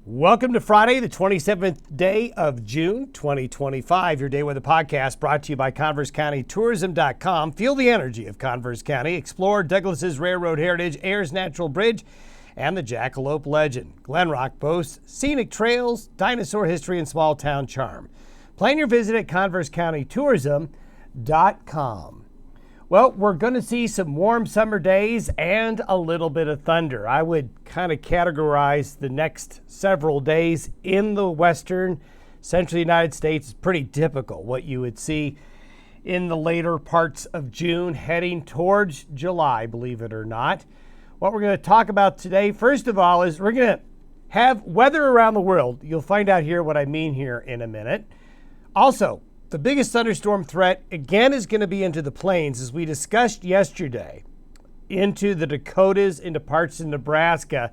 Welcome to Friday, the 27th day of June, 2025. Your Day Weather Podcast brought to you by ConverseCountyTourism.com. Feel the energy of Converse County. Explore Douglas's Railroad Heritage, Ayers Natural Bridge, and the Jackalope Legend. Glen Rock boasts scenic trails, dinosaur history, and small town charm. Plan your visit at ConverseCountyTourism.com. Well, we're going to see some warm summer days and a little bit of thunder. I would kind of categorize the next several days in the western, central United States is pretty typical. What you would see in the later parts of June heading towards July, believe it or not. What we're going to talk about today, first of all, is we're going to have weather around the world. You'll find out here what I mean here in a minute. Also, the biggest thunderstorm threat, again, is going to be into the plains, as we discussed yesterday, into the Dakotas, into parts of Nebraska.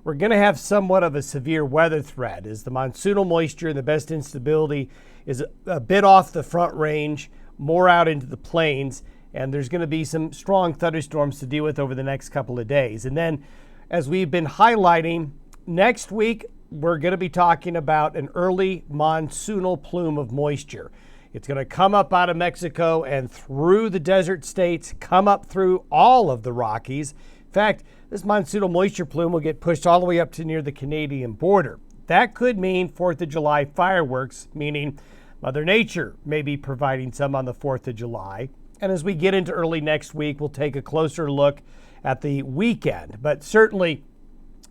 We're going to have somewhat of a severe weather threat as the monsoonal moisture and the best instability is a bit off the front range, more out into the plains, and there's going to be some strong thunderstorms to deal with over the next couple of days. And then, as we've been highlighting, next week, we're going to be talking about an early monsoonal plume of moisture. It's going to come up out of Mexico and through the desert states, come up through all of the Rockies. In fact, this monsoonal moisture plume will get pushed all the way up to near the Canadian border. That could mean 4th of July fireworks, meaning Mother Nature may be providing some on the 4th of July. And as we get into early next week, we'll take a closer look at the weekend. But certainly,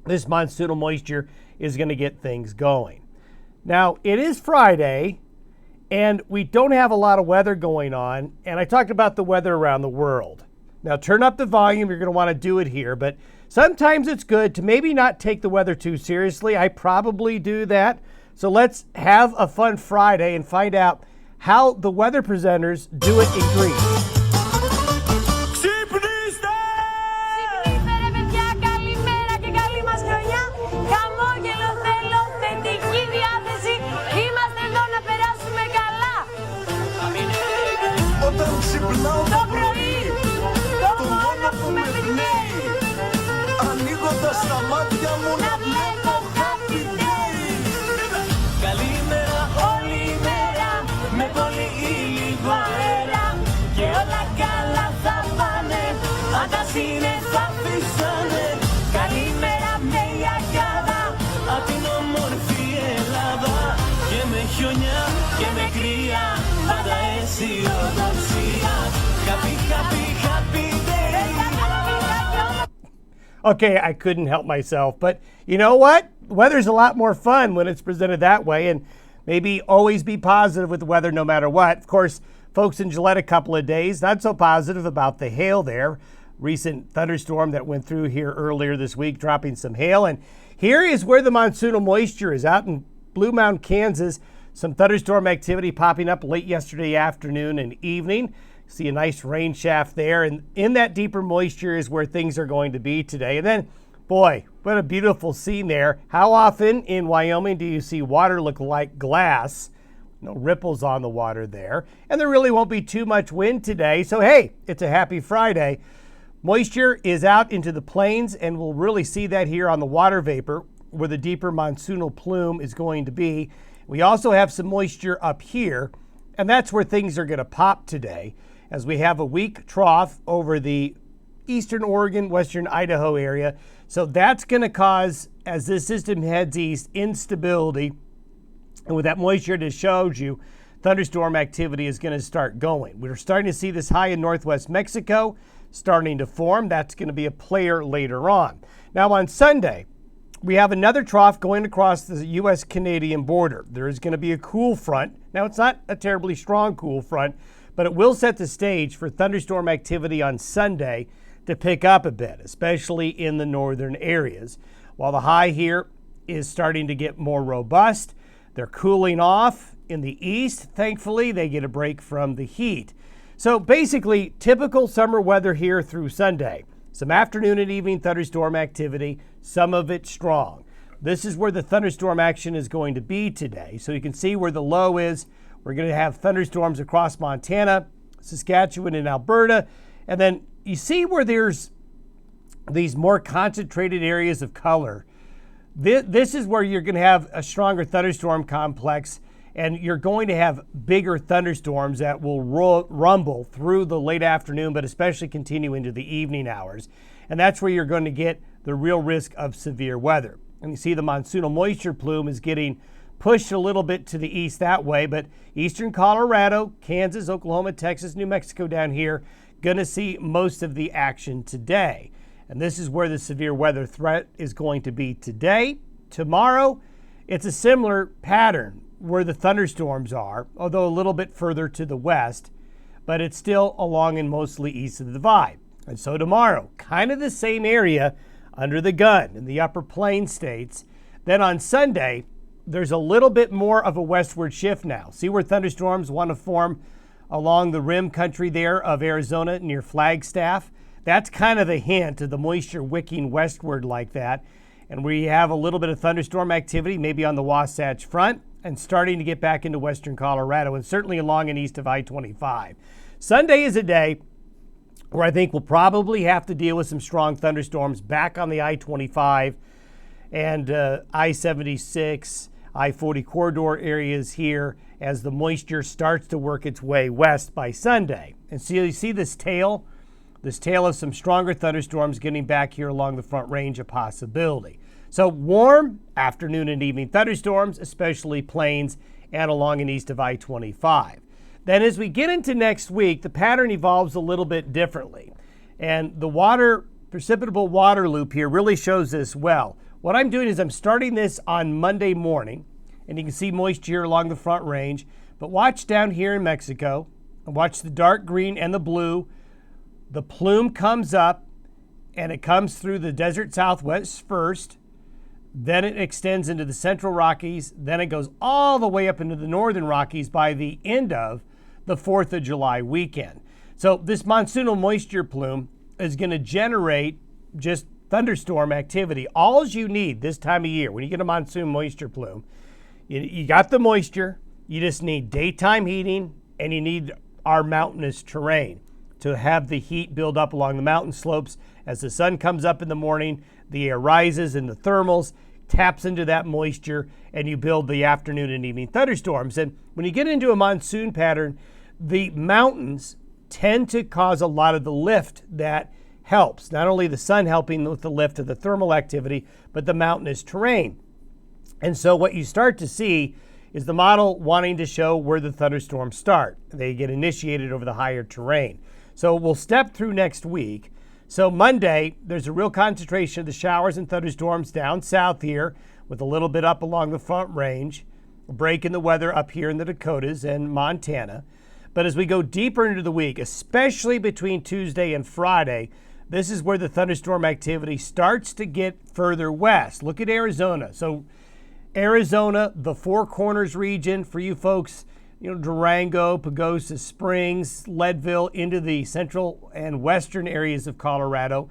this monsoonal moisture is going to get things going. Now, it is Friday, and we don't have a lot of weather going on, and I talked about the weather around the world. Now, turn up the volume. You're going to want to do it here, but sometimes it's good to maybe not take the weather too seriously. I probably do that. So let's have a fun Friday and find out how the weather presenters do it in Greece. Το πρωί, το μόνο που με πνέει, ανοίγοντας τα μάτια μου να βλέπω happy day. Καλημέρα όλη η μέρα, με πολύ ή λίγο αέρα, και όλα καλά θα πάνε, αν τα σύννεφα φυσάνε. Καλημέρα με η αγιάδα, απ' την όμορφη Ελλάδα, και με χιονιά και με κρύα, πάντα αισιοδοξία. Happy, happy, happy day. Okay, I couldn't help myself, but you know what? Weather's a lot more fun when it's presented that way, and maybe always be positive with the weather no matter what. Of course, folks in Gillette a couple of days, not so positive about the hail there. Recent thunderstorm that went through here earlier this week, dropping some hail. And here is where the monsoonal moisture is out in Blue Mound, Kansas. Some thunderstorm activity popping up late yesterday afternoon and evening. See a nice rain shaft there, and in that deeper moisture is where things are going to be today. And then, boy, what a beautiful scene there. How often in Wyoming do you see water look like glass? No ripples on the water there. And there really won't be too much wind today. So, hey, it's a happy Friday. Moisture is out into the plains, and we'll really see that here on the water vapor where the deeper monsoonal plume is going to be. We also have some moisture up here, and that's where things are going to pop today, as we have a weak trough over the eastern Oregon, western Idaho area. So that's going to cause, as this system heads east, instability. And with that moisture that showed you, thunderstorm activity is going to start going. We're starting to see this high in northwest Mexico starting to form. That's going to be a player later on. Now on Sunday, we have another trough going across the U.S.-Canadian border. There is going to be a cool front. Now, it's not a terribly strong cool front, but it will set the stage for thunderstorm activity on Sunday to pick up a bit, especially in the northern areas. While the high here is starting to get more robust, they're cooling off in the east. Thankfully, they get a break from the heat. So basically, typical summer weather here through Sunday. Some afternoon and evening thunderstorm activity, some of it strong. This is where the thunderstorm action is going to be today. So you can see where the low is. We're going to have thunderstorms across Montana, Saskatchewan, and Alberta. And then you see where there's these more concentrated areas of color. This is where you're going to have a stronger thunderstorm complex, and you're going to have bigger thunderstorms that will rumble through the late afternoon, but especially continue into the evening hours. And that's where you're going to get the real risk of severe weather. And you see the monsoonal moisture plume is getting pushed a little bit to the east that way, but eastern Colorado, Kansas, Oklahoma, Texas, New Mexico down here, going to see most of the action today. And this is where the severe weather threat is going to be today. Tomorrow, it's a similar pattern where the thunderstorms are, although a little bit further to the west, but it's still along and mostly east of the divide. And so tomorrow, kind of the same area under the gun in the upper plain states. Then on Sunday, there's a little bit more of a westward shift now. See where thunderstorms want to form along the rim country there of Arizona near Flagstaff? That's kind of a hint of the moisture wicking westward like that. And we have a little bit of thunderstorm activity maybe on the Wasatch Front and starting to get back into western Colorado and certainly along and east of I-25. Sunday is a day where I think we'll probably have to deal with some strong thunderstorms back on the I-25 and I-76, I-40 corridor areas here as the moisture starts to work its way west by Sunday. And so you see this tail of some stronger thunderstorms getting back here along the Front Range, a possibility. So warm afternoon and evening thunderstorms, especially plains and along and east of I-25. Then as we get into next week, the pattern evolves a little bit differently. And the precipitable water loop here really shows this well. What I'm doing is I'm starting this on Monday morning, and you can see moisture along the Front Range. But watch down here in Mexico, and watch the dark green and the blue. The plume comes up, and it comes through the desert southwest first. Then it extends into the central Rockies. Then it goes all the way up into the northern Rockies by the end of the 4th of July weekend. So this monsoonal moisture plume is going to generate just thunderstorm activity. All you need this time of year, when you get a monsoon moisture plume, you got the moisture, you just need daytime heating, and you need our mountainous terrain to have the heat build up along the mountain slopes. As the sun comes up in the morning, the air rises and the thermals taps into that moisture, and you build the afternoon and evening thunderstorms. And when you get into a monsoon pattern, the mountains tend to cause a lot of the lift that helps. Not only the sun helping with the lift of the thermal activity, but the mountainous terrain. And so what you start to see is the model wanting to show where the thunderstorms start. They get initiated over the higher terrain. So we'll step through next week. So Monday, there's a real concentration of the showers and thunderstorms down south here with a little bit up along the Front Range, a break in the weather up here in the Dakotas and Montana. But as we go deeper into the week, especially between Tuesday and Friday, this is where the thunderstorm activity starts to get further west. Look at Arizona. So Arizona, the Four Corners region for you folks, Durango, Pagosa Springs, Leadville, into the central and western areas of Colorado.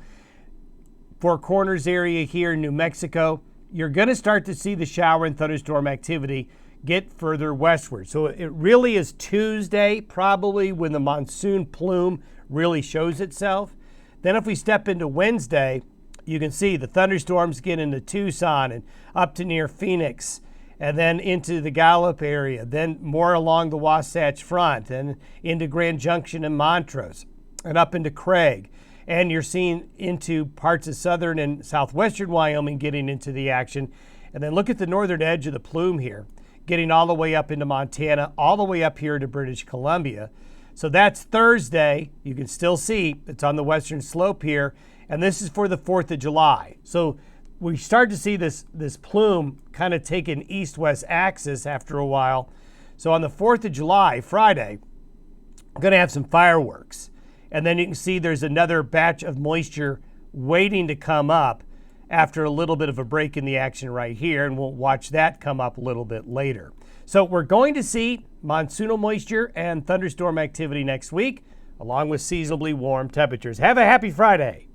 Four Corners area here in New Mexico, you're going to start to see the shower and thunderstorm activity get further westward. So it really is Tuesday, probably when the monsoon plume really shows itself. Then if we step into Wednesday, you can see the thunderstorms get into Tucson and up to near Phoenix, and then into the Gallup area, then more along the Wasatch Front, and into Grand Junction and Montrose, and up into Craig. And you're seeing into parts of southern and southwestern Wyoming getting into the action. And then look at the northern edge of the plume here, getting all the way up into Montana, all the way up here to British Columbia. So that's Thursday. You can still see it's on the western slope here. And this is for the 4th of July. So we start to see this plume kind of take an east-west axis after a while. So on the 4th of July, Friday, I'm going to have some fireworks. And then you can see there's another batch of moisture waiting to come up after a little bit of a break in the action right here. And we'll watch that come up a little bit later. So we're going to see monsoonal moisture and thunderstorm activity next week, along with seasonably warm temperatures. Have a happy Friday.